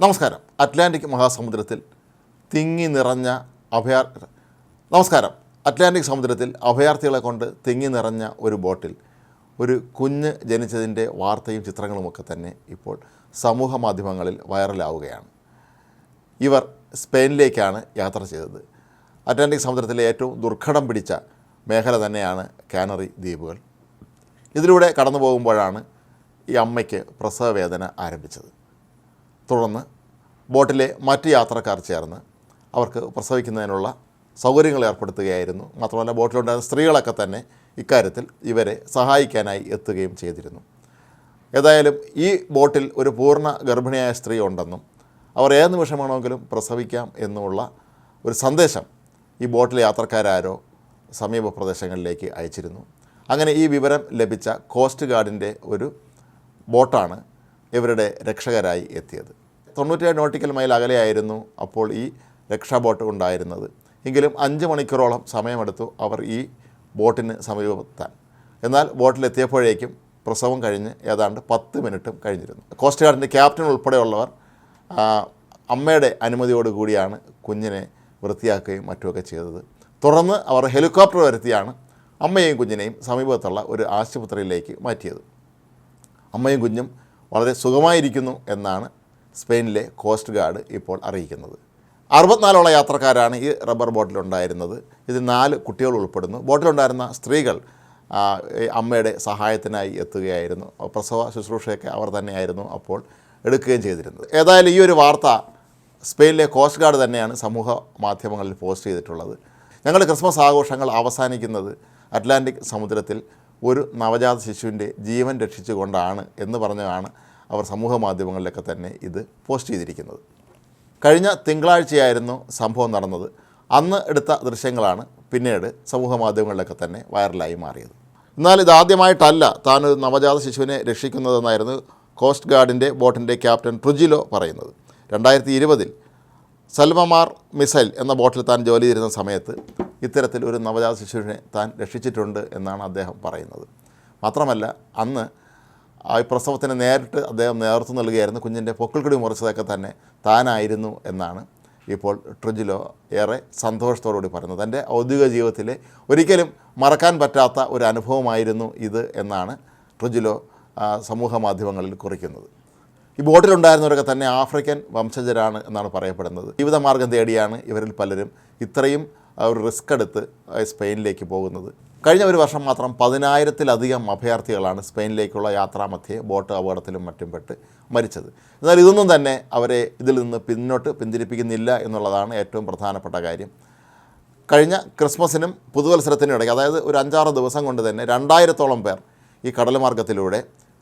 നമസ്കാരം. അറ്റ്ലാന്റിക് മഹാസമുദ്രത്തിൽ തിങ്ങി നിറഞ്ഞ അറ്റ്ലാന്റിക് സമുദ്രത്തിൽ അഭയാർത്ഥികളെ കൊണ്ട് തിങ്ങി നിറഞ്ഞ ഒരു ബോട്ടിൽ ഒരു കുഞ്ഞ് ജനിച്ചതിൻ്റെ വാർത്തയും ചിത്രങ്ങളുമൊക്കെ തന്നെ ഇപ്പോൾ സമൂഹ മാധ്യമങ്ങളിൽ വൈറലാവുകയാണ്. ഇവർ സ്പെയിനിലേക്കാണ് യാത്ര ചെയ്തത്. അറ്റ്ലാന്റിക് സമുദ്രത്തിലെ ഏറ്റവും ദുർഘടം പിടിച്ച മേഖല തന്നെയാണ് കാനറി ദ്വീപുകൾ. ഇതിലൂടെ കടന്നു പോകുമ്പോഴാണ് ഈ അമ്മയ്ക്ക് പ്രസവവേദന ആരംഭിച്ചത്. തുടർന്ന് ബോട്ടിലെ മറ്റ് യാത്രക്കാർ ചേർന്ന് അവർക്ക് പ്രസവിക്കുന്നതിനുള്ള സൗകര്യങ്ങൾ ഏർപ്പെടുത്തുകയായിരുന്നു. മാത്രമല്ല ബോട്ടിലുണ്ടായിരുന്ന സ്ത്രീകളൊക്കെ തന്നെ ഇക്കാര്യത്തിൽ ഇവരെ സഹായിക്കാനായി എത്തുകയും ചെയ്തിരുന്നു. ഏതായാലും ഈ ബോട്ടിൽ ഒരു പൂർണ്ണ ഗർഭിണിയായ സ്ത്രീ ഉണ്ടെന്നും അവർ ഏത് നിമിഷം വേണമെങ്കിലും പ്രസവിക്കാം എന്നുള്ള ഒരു സന്ദേശം ഈ ബോട്ടിലെ യാത്രക്കാരാരോ സമീപ പ്രദേശങ്ങളിലേക്ക് അയച്ചിരുന്നു. അങ്ങനെ ഈ വിവരം ലഭിച്ച കോസ്റ്റ് ഗാർഡിൻ്റെ ഒരു ബോട്ടാണ് ഇവരുടെ രക്ഷകരായി എത്തിയത്. 97 നോട്ടിക്കൽ മൈൽ അകലെയായിരുന്നു അപ്പോൾ ഈ രക്ഷാ ബോട്ട് ഉണ്ടായിരുന്നത്. എങ്കിലും 5 മണിക്കൂറോളം സമയമെടുത്തു അവർ ഈ ബോട്ടിന് സമീപത്താൻ. എന്നാൽ ബോട്ടിലെത്തിയപ്പോഴേക്കും പ്രസവം കഴിഞ്ഞ് ഏതാണ്ട് 10 മിനിറ്റും കഴിഞ്ഞിരുന്നു. കോസ്റ്റ് ഗാർഡിൻ്റെ ക്യാപ്റ്റൻ ഉൾപ്പെടെയുള്ളവർ അമ്മയുടെ അനുമതിയോടുകൂടിയാണ് കുഞ്ഞിനെ വൃത്തിയാക്കുകയും മറ്റുമൊക്കെ ചെയ്തത്. തുടർന്ന് അവർ ഹെലികോപ്റ്റർ വരുത്തിയാണ് അമ്മയെയും കുഞ്ഞിനെയും സമീപത്തുള്ള ഒരു ആശുപത്രിയിലേക്ക് മാറ്റിയത്. അമ്മയും കുഞ്ഞും വളരെ സുഖമായിരിക്കുന്നു എന്നാണ് സ്പെയിനിലെ കോസ്റ്റ് ഗാർഡ് ഇപ്പോൾ അറിയിക്കുന്നത്. 64 യാത്രക്കാരാണ് ഈ റബ്ബർ ബോട്ടിലുണ്ടായിരുന്നത്. ഇതിൽ 4 കുട്ടികൾ ഉൾപ്പെടുന്നു. ബോട്ടിലുണ്ടായിരുന്ന സ്ത്രീകൾ അമ്മയുടെ സഹായത്തിനായി എത്തുകയായിരുന്നു. പ്രസവ ശുശ്രൂഷയൊക്കെ അവർ തന്നെയായിരുന്നു അപ്പോൾ എടുക്കുകയും ചെയ്തിരുന്നത്. ഏതായാലും ഈ ഒരു വാർത്ത സ്പെയിനിലെ കോസ്റ്റ് ഗാർഡ് തന്നെയാണ് സമൂഹ മാധ്യമങ്ങളിൽ പോസ്റ്റ് ചെയ്തിട്ടുള്ളത്. ഞങ്ങളുടെ ക്രിസ്മസ് ആഘോഷങ്ങൾ അവസാനിക്കുന്നത് അറ്റ്ലാന്റിക് സമുദ്രത്തിൽ ഒരു നവജാത ശിശുവിൻ്റെ ജീവൻ രക്ഷിച്ചുകൊണ്ടാണ് എന്ന് പറഞ്ഞാണ് അവർ സമൂഹ മാധ്യമങ്ങളിലൊക്കെ തന്നെ ഇത് പോസ്റ്റ് ചെയ്തിരിക്കുന്നത്. കഴിഞ്ഞ തിങ്കളാഴ്ചയായിരുന്നു സംഭവം നടന്നത്. അന്ന് എടുത്ത ദൃശ്യങ്ങളാണ് പിന്നീട് സമൂഹ മാധ്യമങ്ങളിലൊക്കെ തന്നെ വൈറലായി മാറിയത്. എന്നാൽ ഇതാദ്യമായിട്ടല്ല താൻ ഒരു നവജാത ശിശുവിനെ രക്ഷിക്കുന്നതെന്നായിരുന്നു കോസ്റ്റ് ഗാർഡിൻ്റെ ബോട്ടിൻ്റെ ക്യാപ്റ്റൻ ട്രുജിലോ പറയുന്നത്. 2020 സൽവമാർ മിസൈൽ എന്ന ബോട്ടിൽ താൻ ജോലി ചെയ്തിരുന്ന സമയത്ത് ഇത്തരത്തിൽ ഒരു നവജാത ശിശുവിനെ താൻ രക്ഷിച്ചിട്ടുണ്ട് എന്നാണ് അദ്ദേഹം പറയുന്നത്. മാത്രമല്ല അന്ന് ആ പ്രസവത്തിന് നേരിട്ട് അദ്ദേഹം നേതൃത്വം നൽകുകയായിരുന്നു. കുഞ്ഞിൻ്റെ പൊക്കിൾക്കൊടി മുറിച്ചതൊക്കെ തന്നെ താനായിരുന്നു എന്നാണ് ഇപ്പോൾ ട്രുജിലോ ഏറെ സന്തോഷത്തോടുകൂടി പറയുന്നത്. തൻ്റെ ഔദ്യോഗിക ജീവിതത്തിലെ ഒരിക്കലും മറക്കാൻ പറ്റാത്ത ഒരു അനുഭവമായിരുന്നു ഇത് എന്നാണ് ട്രുജിലോ സമൂഹ മാധ്യമങ്ങളിൽ കുറിക്കുന്നത്. ഈ ബോട്ടിലുണ്ടായിരുന്നവരൊക്കെ തന്നെ ആഫ്രിക്കൻ വംശജരാണ് എന്നാണ് പറയപ്പെടുന്നത്. ജീവിതമാർഗം തേടിയാണ് ഇവരിൽ പലരും ഇത്രയും ഒരു റിസ്ക് എടുത്ത് സ്പെയിനിലേക്ക് പോകുന്നത്. കഴിഞ്ഞ ഒരു വർഷം മാത്രം 10,000-ലധികം അഭയാർത്ഥികളാണ് സ്പെയിനിലേക്കുള്ള യാത്രാമധ്യേ ബോട്ട് അപകടത്തിലും മറ്റും പെട്ട് മരിച്ചത്. എന്നാൽ ഇതൊന്നും തന്നെ അവരെ ഇതിൽ നിന്ന് പിന്തിരിപ്പിക്കുന്നില്ല എന്നുള്ളതാണ് ഏറ്റവും പ്രധാനപ്പെട്ട കാര്യം. കഴിഞ്ഞ ക്രിസ്മസിനും പുതുവത്സരത്തിനും ഇടയ്ക്ക്, അതായത് ഒരു 5-6 ദിവസം കൊണ്ട് തന്നെ 2000-ഓളം പേർ ഈ കടൽമാർഗ്ഗത്തിലൂടെ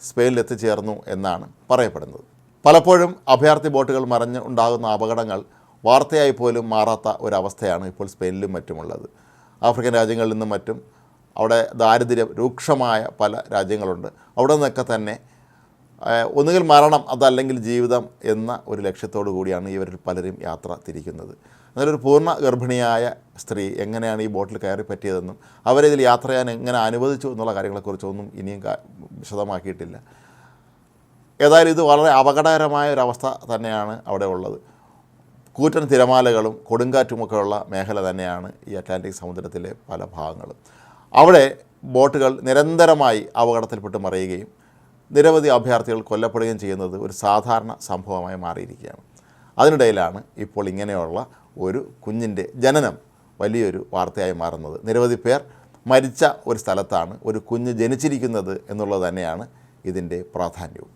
സ്പെയിനിൽ എത്തിച്ചേർന്നു എന്നാണ് പറയപ്പെടുന്നത്. പലപ്പോഴും അഭയാർത്ഥി ബോട്ടുകൾ മറിഞ്ഞ് ഉണ്ടാകുന്ന അപകടങ്ങൾ വാർത്തയായി പോലും മാറാത്ത ഒരവസ്ഥയാണ് ഇപ്പോൾ സ്പെയിനിലും മറ്റുമുള്ളത്. ആഫ്രിക്കൻ രാജ്യങ്ങളിൽ നിന്നും മറ്റും അവിടെ ദാരിദ്ര്യം രൂക്ഷമായ പല രാജ്യങ്ങളുണ്ട്. അവിടെ നിന്നൊക്കെ തന്നെ ഒന്നുകിൽ മരണം അതല്ലെങ്കിൽ ജീവിതം എന്ന ഒരു ലക്ഷ്യത്തോടു കൂടിയാണ് ഇവരിൽ പലരും യാത്ര തിരിക്കുന്നത്. എന്നാലൊരു പൂർണ്ണ ഗർഭിണിയായ സ്ത്രീ എങ്ങനെയാണ് ഈ ബോട്ടിൽ കയറി പറ്റിയതെന്നും അവരിതിൽ യാത്ര ചെയ്യാൻ എങ്ങനെ അനുവദിച്ചു എന്നുള്ള കാര്യങ്ങളെക്കുറിച്ചൊന്നും ഇനിയും വിശദമാക്കിയിട്ടില്ല. ഏതായാലും ഇത് വളരെ അപകടകരമായ ഒരവസ്ഥ തന്നെയാണ് അവിടെ ഉള്ളത്. കൂറ്റൻ തിരമാലകളും കൊടുങ്കാറ്റുമൊക്കെയുള്ള മേഖല തന്നെയാണ് ഈ അറ്റ്ലാന്റിക് സമുദ്രത്തിലെ പല ഭാഗങ്ങളും. അവിടെ ബോട്ടുകൾ നിരന്തരമായി അപകടത്തിൽപ്പെട്ട് മറിയുകയും നിരവധി അഭയാർത്ഥികൾ കൊല്ലപ്പെടുകയും ചെയ്യുന്നത് ഒരു സാധാരണ സംഭവമായി മാറിയിരിക്കുകയാണ്. അതിനിടയിലാണ് ഇപ്പോൾ ഇങ്ങനെയുള്ള ഒരു കുഞ്ഞിൻ്റെ ജനനം വലിയൊരു വാർത്തയായി മാറുന്നത്. നിരവധി പേർ മരിച്ച ഒരു സ്ഥലത്താണ് ഒരു കുഞ്ഞ് ജനിച്ചിരിക്കുന്നത് എന്നുള്ളത് തന്നെയാണ് ഇതിൻ്റെ പ്രാധാന്യവും.